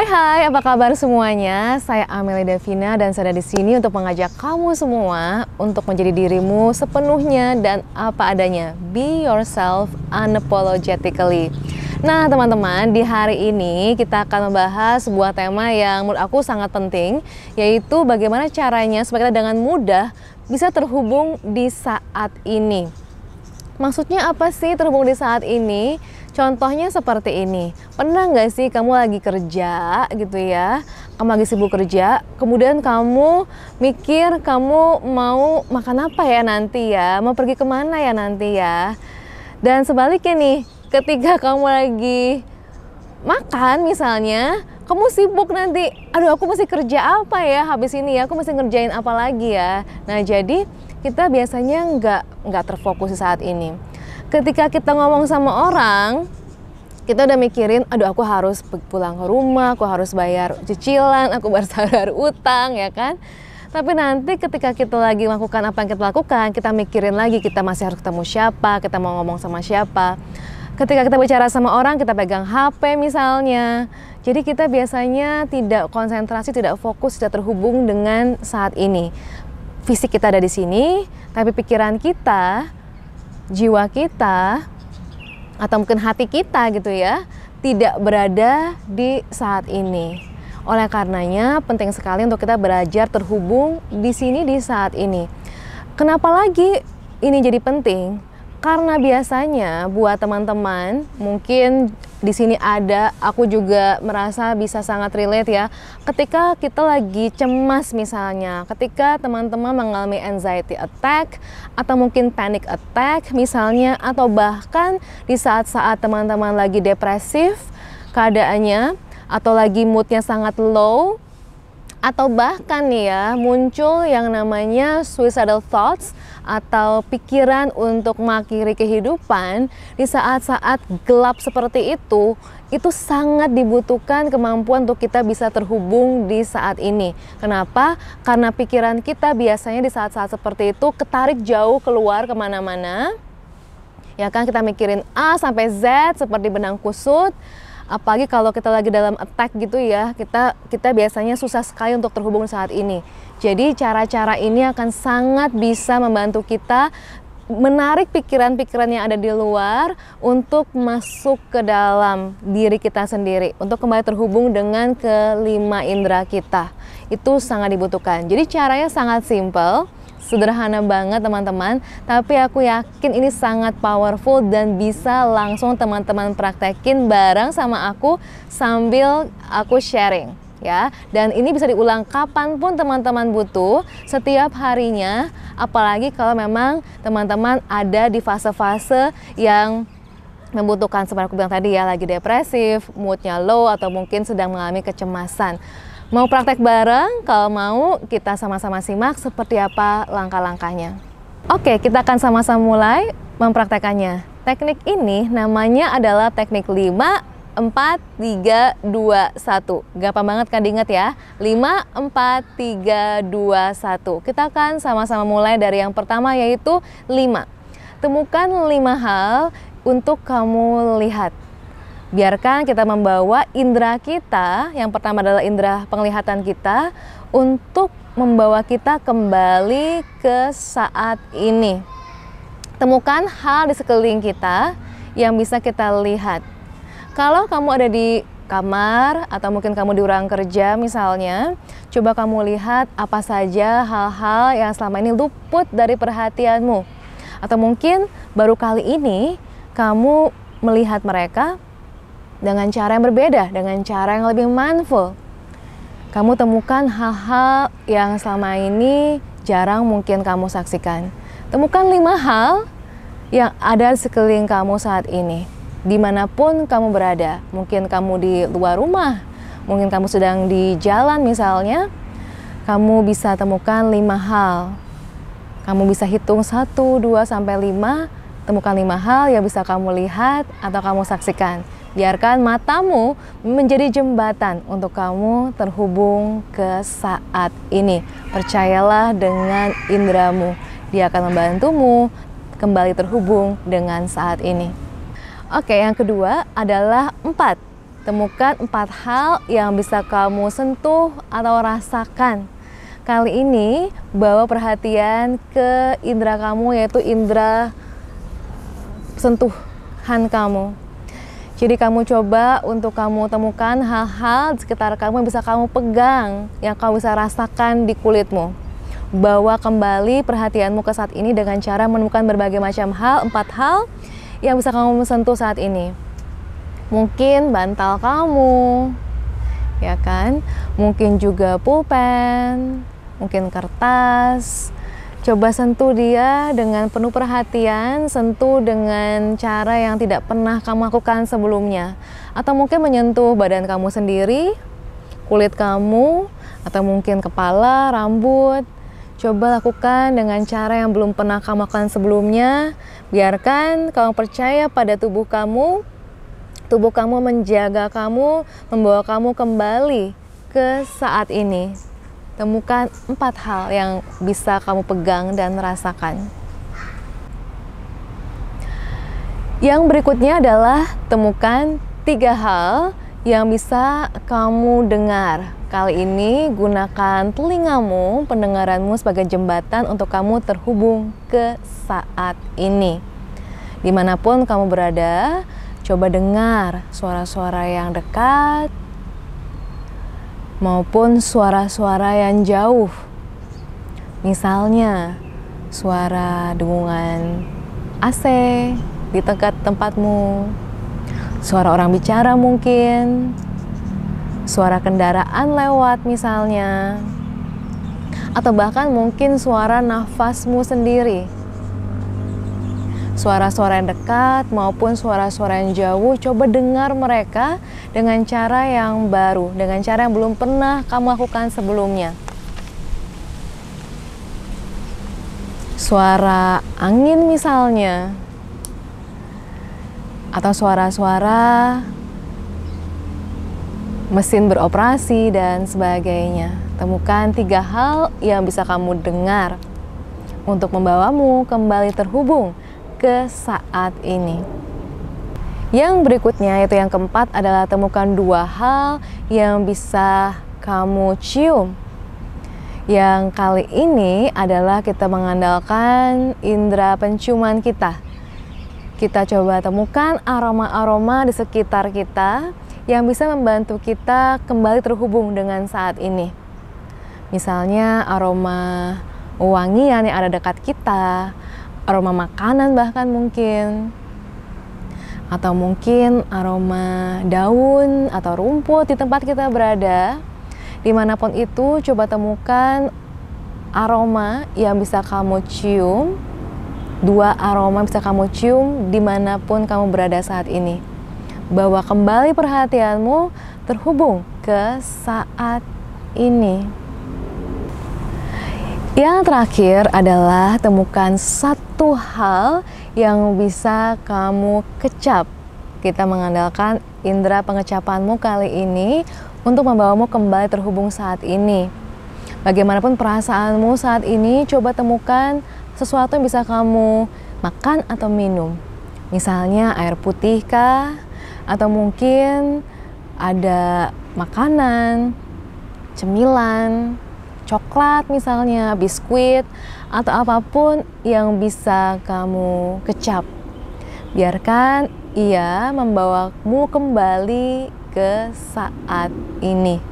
Hai, apa kabar semuanya? Saya Amelia Davina dan saya ada di sini untuk mengajak kamu semua untuk menjadi dirimu sepenuhnya dan apa adanya. Be yourself unapologetically. Nah, teman-teman, di hari ini kita akan membahas sebuah tema yang menurut aku sangat penting, yaitu bagaimana caranya supaya kita dengan mudah bisa terhubung di saat ini. Maksudnya apa sih terhubung di saat ini? Contohnya seperti ini. Pernah nggak sih kamu lagi kerja gitu ya, kamu lagi sibuk kerja, kemudian kamu mikir kamu mau makan apa ya nanti ya, mau pergi kemana ya nanti ya. Dan sebaliknya nih, ketika kamu lagi makan misalnya, kamu sibuk nanti, aduh aku mesti kerja apa ya habis ini ya, aku mesti ngerjain apa lagi ya. Nah jadi kita biasanya nggak terfokus di saat ini. Ketika kita ngomong sama orang, kita udah mikirin, aduh aku harus pulang ke rumah, aku harus bayar cicilan, aku harus bayar utang ya kan. Tapi nanti ketika kita lagi melakukan apa yang kita lakukan, kita mikirin lagi kita masih harus ketemu siapa, kita mau ngomong sama siapa. Ketika kita bicara sama orang, kita pegang HP misalnya. Jadi kita biasanya tidak konsentrasi, tidak fokus, tidak terhubung dengan saat ini. Fisik kita ada di sini, tapi pikiran kita, jiwa kita, atau mungkin hati kita gitu ya, tidak berada di saat ini. Oleh karenanya penting sekali untuk kita belajar terhubung di sini di saat ini. Kenapa lagi ini jadi penting? Karena biasanya buat teman-teman, mungkin di sini ada, aku juga merasa bisa sangat relate ya. Ketika kita lagi cemas misalnya, ketika teman-teman mengalami anxiety attack atau mungkin panic attack misalnya, atau bahkan di saat-saat teman-teman lagi depresif keadaannya atau lagi moodnya sangat low, atau bahkan nih ya muncul yang namanya suicidal thoughts atau pikiran untuk mengakhiri kehidupan di saat-saat gelap seperti itu sangat dibutuhkan kemampuan untuk kita bisa terhubung di saat ini. Kenapa? Karena pikiran kita biasanya di saat-saat seperti itu ketarik jauh keluar kemana-mana. Ya kan, kita mikirin A sampai Z seperti benang kusut. Apalagi kalau kita lagi dalam attack gitu ya, kita biasanya susah sekali untuk terhubung saat ini. Jadi cara-cara ini akan sangat bisa membantu kita menarik pikiran-pikiran yang ada di luar untuk masuk ke dalam diri kita sendiri, untuk kembali terhubung dengan kelima indera kita. Itu sangat dibutuhkan. Jadi caranya sangat simple, sederhana banget teman-teman, tapi aku yakin ini sangat powerful dan bisa langsung teman-teman praktekin bareng sama aku sambil aku sharing ya. Dan ini bisa diulang kapanpun teman-teman butuh, setiap harinya, apalagi kalau memang teman-teman ada di fase-fase yang membutuhkan seperti aku bilang tadi ya, lagi depresif, moodnya low, atau mungkin sedang mengalami kecemasan. Mau praktek bareng? Kalau mau, kita sama-sama simak seperti apa langkah-langkahnya. Oke, kita akan sama-sama mulai mempraktekannya. Teknik ini namanya adalah teknik 5, 4, 3, 2, 1. Gampang banget kan diingat ya? 5, 4, 3, 2, 1. Kita akan sama-sama mulai dari yang pertama, yaitu 5. Temukan 5 hal untuk kamu lihat. Biarkan kita membawa indera kita, yang pertama adalah indera penglihatan kita, untuk membawa kita kembali ke saat ini. Temukan hal di sekeliling kita yang bisa kita lihat. Kalau kamu ada di kamar atau mungkin kamu di ruang kerja misalnya, coba kamu lihat apa saja hal-hal yang selama ini luput dari perhatianmu. Atau mungkin baru kali ini kamu melihat mereka dengan cara yang berbeda, dengan cara yang lebih mindful. Kamu temukan hal-hal yang selama ini jarang mungkin kamu saksikan. Temukan 5 hal yang ada di sekeliling kamu saat ini. Dimanapun kamu berada, mungkin kamu di luar rumah, mungkin kamu sedang di jalan misalnya, kamu bisa temukan 5 hal. Kamu bisa hitung 1, 2, sampai 5, temukan 5 hal yang bisa kamu lihat atau kamu saksikan. Biarkan matamu menjadi jembatan untuk kamu terhubung ke saat ini. Percayalah dengan inderamu. Dia akan membantumu kembali terhubung dengan saat ini. Oke, yang kedua adalah 4. Temukan 4 hal yang bisa kamu sentuh atau rasakan. Kali ini bawa perhatian ke indera kamu, yaitu indera sentuhan kamu. Jadi kamu coba untuk kamu temukan hal-hal di sekitar kamu yang bisa kamu pegang, yang kamu bisa rasakan di kulitmu. Bawa kembali perhatianmu ke saat ini dengan cara menemukan berbagai macam hal, 4 hal yang bisa kamu sentuh saat ini. Mungkin bantal kamu, ya kan? Mungkin juga pulpen, mungkin kertas. Coba sentuh dia dengan penuh perhatian, sentuh dengan cara yang tidak pernah kamu lakukan sebelumnya. Atau mungkin menyentuh badan kamu sendiri, kulit kamu, atau mungkin kepala, rambut. Coba lakukan dengan cara yang belum pernah kamu lakukan sebelumnya. Biarkan kamu percaya pada tubuh kamu. Tubuh kamu menjaga kamu, membawa kamu kembali ke saat ini. Temukan 4 hal yang bisa kamu pegang dan rasakan. Yang berikutnya adalah temukan 3 hal yang bisa kamu dengar. Kali ini gunakan telingamu, pendengaranmu sebagai jembatan untuk kamu terhubung ke saat ini. Dimanapun kamu berada, coba dengar suara-suara yang dekat maupun suara-suara yang jauh. Misalnya, suara dengungan AC di dekat tempatmu, suara orang bicara mungkin, suara kendaraan lewat misalnya, atau bahkan mungkin suara nafasmu sendiri. Suara-suara yang dekat maupun suara-suara yang jauh, coba dengar mereka dengan cara yang baru, dengan cara yang belum pernah kamu lakukan sebelumnya. Suara angin misalnya, atau suara-suara mesin beroperasi dan sebagainya. Temukan 3 hal yang bisa kamu dengar untuk membawamu kembali terhubung ke saat ini. Yang berikutnya, yaitu yang keempat, adalah temukan 2 hal yang bisa kamu cium. Yang kali ini adalah kita mengandalkan indera penciuman kita. Kita coba temukan aroma-aroma di sekitar kita yang bisa membantu kita kembali terhubung dengan saat ini. Misalnya aroma wangian yang ada dekat kita, aroma makanan bahkan mungkin, atau mungkin aroma daun atau rumput di tempat kita berada. Dimanapun itu, coba temukan aroma yang bisa kamu cium, 2 aroma yang bisa kamu cium dimanapun kamu berada saat ini. Bawa kembali perhatianmu terhubung ke saat ini. Yang terakhir adalah temukan 1 hal yang bisa kamu kecap. Kita mengandalkan indera pengecapanmu kali ini untuk membawamu kembali terhubung saat ini. Bagaimanapun perasaanmu saat ini, coba temukan sesuatu yang bisa kamu makan atau minum. Misalnya air putih kah? Atau mungkin ada makanan, cemilan, coklat misalnya, biskuit, atau apapun yang bisa kamu kecap. Biarkan ia membawamu kembali ke saat ini.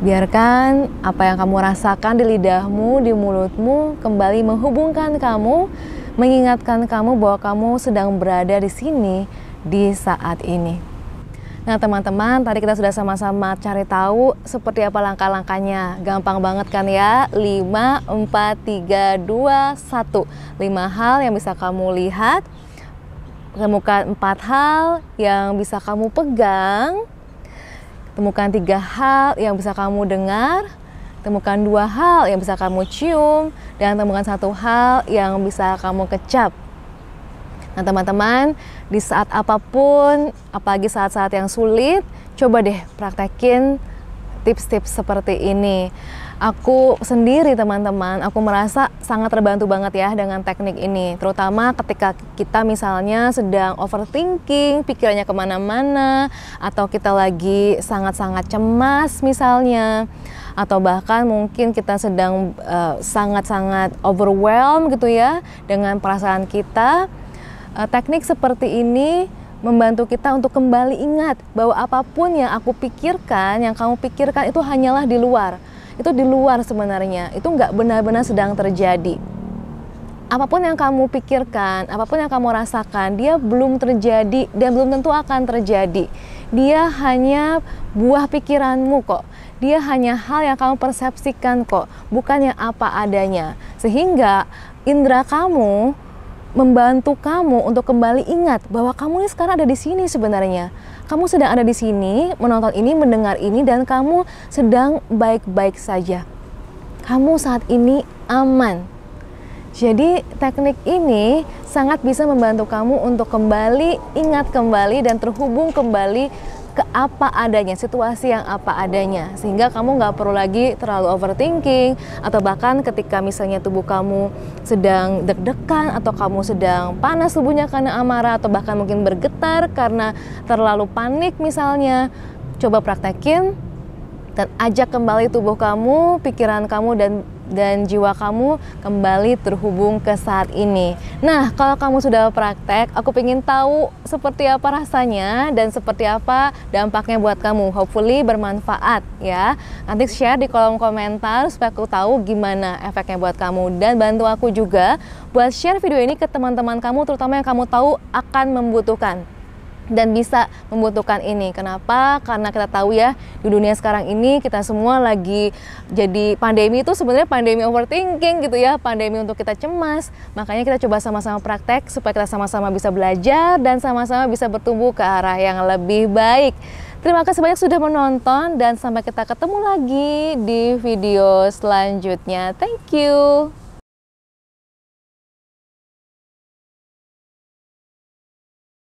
Biarkan apa yang kamu rasakan di lidahmu, di mulutmu, kembali menghubungkan kamu, mengingatkan kamu bahwa kamu sedang berada di sini di saat ini. Nah teman-teman, tadi kita sudah sama-sama cari tahu seperti apa langkah-langkahnya. Gampang banget kan ya? 5, 4, 3, 2, 1. 5 hal yang bisa kamu lihat. Temukan 4 hal yang bisa kamu pegang. Temukan 3 hal yang bisa kamu dengar. Temukan 2 hal yang bisa kamu cium. Dan temukan 1 hal yang bisa kamu kecap. Nah teman-teman, di saat apapun, apalagi saat-saat yang sulit, coba deh praktekin tips-tips seperti ini. Aku sendiri teman-teman, aku merasa sangat terbantu banget ya dengan teknik ini. Terutama ketika kita misalnya sedang overthinking, pikirannya kemana-mana, atau kita lagi sangat-sangat cemas misalnya, atau bahkan mungkin kita sedang sangat-sangat overwhelmed gitu ya dengan perasaan kita. Teknik seperti ini membantu kita untuk kembali ingat bahwa apapun yang aku pikirkan, yang kamu pikirkan itu hanyalah di luar. Itu di luar sebenarnya, itu nggak benar-benar sedang terjadi. Apapun yang kamu pikirkan, apapun yang kamu rasakan, dia belum terjadi dan belum tentu akan terjadi. Dia hanya buah pikiranmu kok. Dia hanya hal yang kamu persepsikan kok, bukannya apa adanya. Sehingga indera kamu membantu kamu untuk kembali ingat bahwa kamu ini sekarang ada di sini sebenarnya. Kamu sedang ada di sini, menonton ini, mendengar ini, dan kamu sedang baik-baik saja. Kamu saat ini aman. Jadi teknik ini sangat bisa membantu kamu untuk kembali ingat kembali dan terhubung kembali ke apa adanya, situasi yang apa adanya, sehingga kamu nggak perlu lagi terlalu overthinking, atau bahkan ketika misalnya tubuh kamu sedang deg-degan atau kamu sedang panas tubuhnya karena amarah, atau bahkan mungkin bergetar karena terlalu panik misalnya, coba praktekin dan ajak kembali tubuh kamu, pikiran kamu dan jiwa kamu kembali terhubung ke saat ini. Nah, kalau kamu sudah praktek, aku pengen tahu seperti apa rasanya dan seperti apa dampaknya buat kamu. Hopefully bermanfaat ya. Nanti share di kolom komentar supaya aku tahu gimana efeknya buat kamu, dan bantu aku juga buat share video ini ke teman-teman kamu, terutama yang kamu tahu akan membutuhkan dan bisa membutuhkan ini. Kenapa? Karena kita tahu ya, di dunia sekarang ini kita semua lagi jadi pandemi itu sebenarnya pandemi overthinking gitu ya, pandemi untuk kita cemas. Makanya kita coba sama-sama praktek supaya kita sama-sama bisa belajar dan sama-sama bisa bertumbuh ke arah yang lebih baik. Terima kasih banyak sudah menonton dan sampai kita ketemu lagi di video selanjutnya. Thank you.